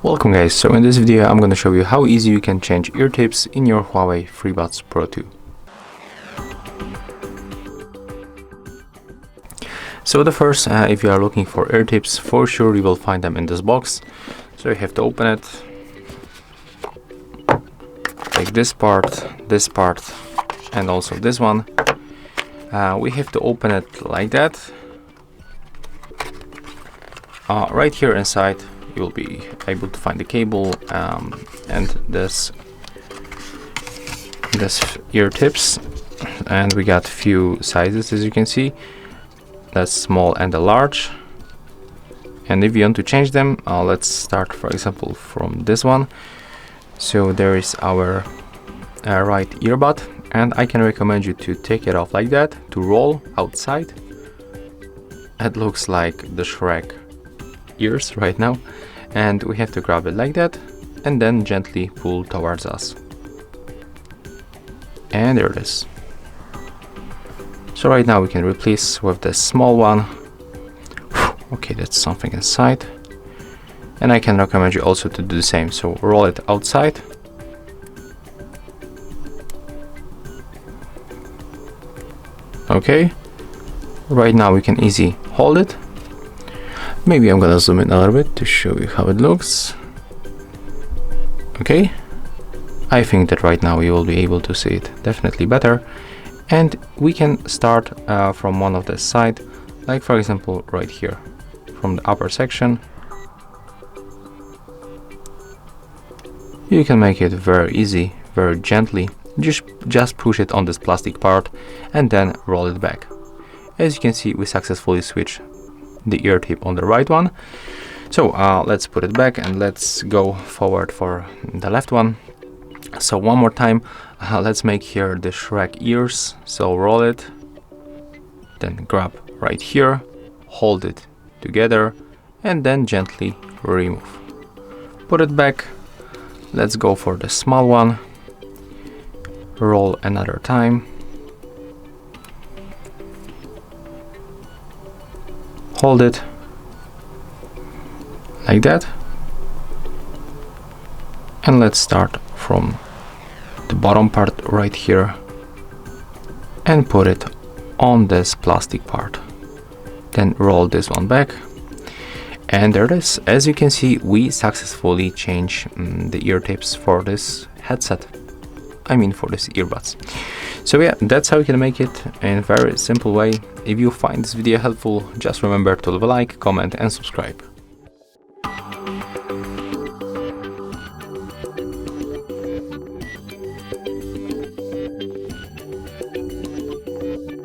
Welcome guys, so in this video I'm going to show you how easy you can change ear tips in your Huawei FreeBuds Pro 2. So the first, if you are looking for ear tips, for sure you will find them in this box. So you have to open it, take this part, and also this one. We have to open it like that. Right here inside you will be able to find the cable and this ear tips, and we got few sizes, as you can see. That's small and a large, and if you want to change them, let's start for example from this one. So there is our right earbud, and I can recommend you to take it off like that, to roll outside. It looks like the Shrek ears right now, and we have to grab it like that and then gently pull towards us, and there it is. So right now we can replace with the small one. Okay, that's something inside, and I can recommend you also to do the same. So roll it outside, okay. Right now we can easily hold it. Maybe I'm gonna zoom in a little bit to show you how it looks. Okay, I think that right now you will be able to see it definitely better, and we can start from one of the side, like for example right here from the upper section. You can make it very easy, very gently. Just push it on this plastic part and then roll it back. As you can see, we successfully switched the ear tip on the right one. So let's put it back and let's go forward for the left one. So one more time, let's make here the Shrek ears. So roll it, then grab right here, hold it together, and then gently remove. Put it back. Let's go for the small one. Roll another time, hold it like that, and let's start from the bottom part right here and put it on this plastic part, then roll this one back, and there it is. As you can see, we successfully changed the ear tips for this headset, I mean for this earbuds. So yeah, that's how you can make it in a very simple way. If you find this video helpful, just remember to leave a like, comment and subscribe.